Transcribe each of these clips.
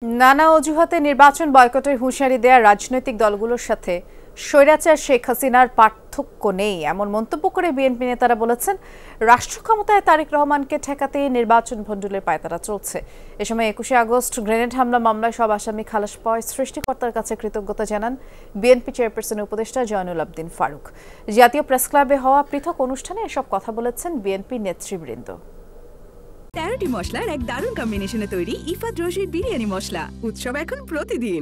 নানা অজুহাতে নির্বাচন বয়কটের হুঁশিয়ারি দেয়া রাজনৈতিক দলগুলোর সাথে স্বৈরাচার শেখ হাসিনার পার্থক্য নেই এমন মন্তব্য করে বিএনপি নেতারা বলেছেন, রাষ্ট্র ক্ষমতায় তারেক রহমানকে ঠেকাতে নির্বাচন ভণ্ডুলের পায়তারা চলছে। এ সময় ২১শে আগস্ট গ্রেনেড হামলা মামলায় সব আসামি খালাস পাওয়ায় সৃষ্টিকর্তার কাছে কৃতজ্ঞতা জানান বিএনপি চেয়ারপারসনের উপদেষ্টা জয়নুল আবদিন ফারুক। জাতীয় প্রেসক্লাবে হওয়া পৃথক অনুষ্ঠানে এসব কথা বলেছেন বিএনপি নেতৃবৃন্দ। ১৩টি মশলার এক দারুণ কম্বিনেশনে তৈরি ইফাত রশিদ বিরিয়ানি মশলা। উৎসব এখন প্রতিদিন।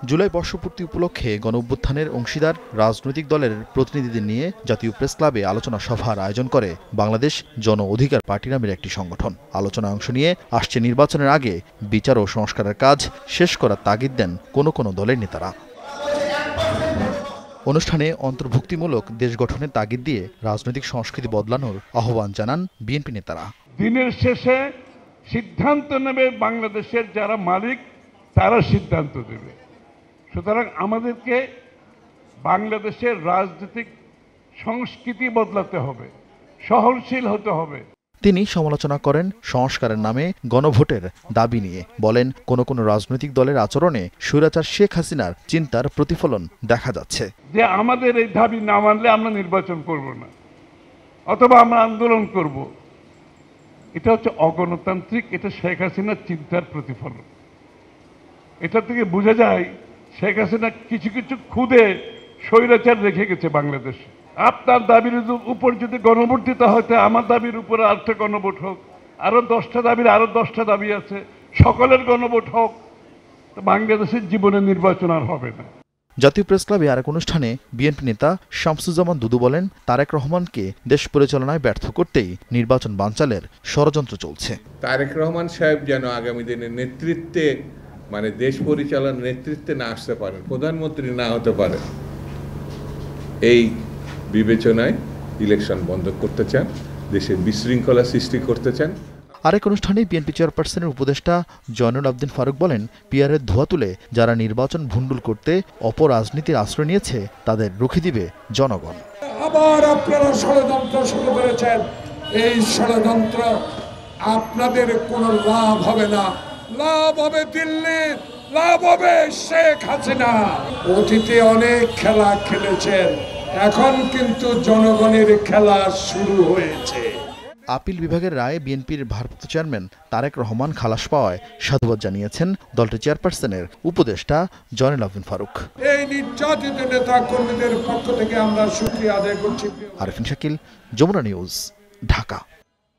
জুলাই বর্ষপূর্তি উপলক্ষে গণঅভ্যুত্থানের অংশীদার রাজনৈতিক দলের প্রতিনিধিদের নিয়ে জাতীয় প্রেসক্লাবে আলোচনা সভার আয়োজন করে বাংলাদেশ জন অধিকার পার্টি নামের একটি সংগঠন। আলোচনায় অংশ নিয়ে আসছে নির্বাচনের আগে বিচার ও সংস্কারের কাজ শেষ করার তাগিদ দেন কোনো দলের নেতারা। অনুষ্ঠানে অন্তর্ভুক্তিমূলক দেশ গঠনের তাগিদ দিয়ে রাজনৈতিক সংস্কৃতি বদলানোর আহ্বান জানান বিএনপি নেতারা। দিনের শেষে সিদ্ধান্ত নেবে বাংলাদেশের যারা মালিক, তারা সিদ্ধান্ত দেবে। সুতরাং আমাদেরকে বাংলাদেশের রাজনৈতিক সংস্কৃতি বদলাতে হবে, সহনশীল হতে হবে। তিনি সমালোচনা করেন সংস্কারের নামে গণভোটের দাবি নিয়ে, বলেন কোন রাজনৈতিক দলের আচরণে স্বৈরাচার শেখ হাসিনার চিন্তার প্রতিফলন দেখা যাচ্ছে। যে আমাদের এই দাবি না মানলে আমরা নির্বাচন করব না, অথবা আমরা আন্দোলন করব, এটা হচ্ছে অগণতান্ত্রিক, এটা শেখ হাসিনার চিন্তার প্রতিফলন। এটা থেকে বোঝা যায় শেখ হাসিনা কিছু খুদে স্বৈরাচার রেখে গেছে বাংলাদেশে। আপনার দাবির উপর যদি গণভোট দিতে হয়তো আমার দাবির উপরে আরেকটা গণভোট হোক, আরো 10টা দাবির আরো 10টা দাবি আছে, সকলের গণভোট হোক, বাংলাদেশের জীবনে নির্বাচন আর হবে না। জাতীয় প্রেসক্লাবে আরেক অনুষ্ঠানে বিএনপি নেতা শামসুজ্জামান দুদু বলেন, তারেক রহমানকে দেশ পরিচালনায় ব্যর্থ করতেই নির্বাচন বানচালের ষড়যন্ত্র চলছে। তারেক রহমান সাহেব যেন আগামী দিনের নেতৃত্বে, মানে দেশ পরিচালনার নেতৃত্বে না আসতে পারেন, প্রধানমন্ত্রী না হতে পারেন, এই বিবেচনায় ইলেকশন বন্ধ করতে চান, দেশে বিশৃঙ্খলা সৃষ্টি করতে চান। আরেক অনুষ্ঠানে বিএনপি চেয়ারপারসনের উপদেষ্টা জয়নুল আবদিন ফারুক বলেন, পিয়ারের ধোয়া তুলে যারা নির্বাচন ভণ্ডুল করতে অপরাজনীতির আশ্রয় নিয়েছে তাদের রুখে দিবে জনগণ। আবার আপনারা ষড়যন্ত্র শুরু করেছেন, এই ষড়যন্ত্র আপনাদের কোনো লাভ হবে না। লাভ হবে দিল্লির, লাভ হবে শেখ হাসিনা। অতীতে অনেক খেলা খেলেছেন, এখন কিন্তু জনগণের খেলা শুরু হয়েছে। আপিল বিভাগের রায়ে বিএনপির ভারপ্রাপ্ত চেয়ারম্যান তারেক রহমান খালাস পাওয়ায় সাধুবাদ জানিয়েছেন দলটির চেয়ারপারসনের উপদেষ্টা জয়নুল আবদিন ফারুক। এই নির্যাতিত নেতা কর্মীদের পক্ষ থেকে আমরা শুকরিয়া আদায় করছি। আরিফিন শাকিল, যমুনা নিউজ, ঢাকা।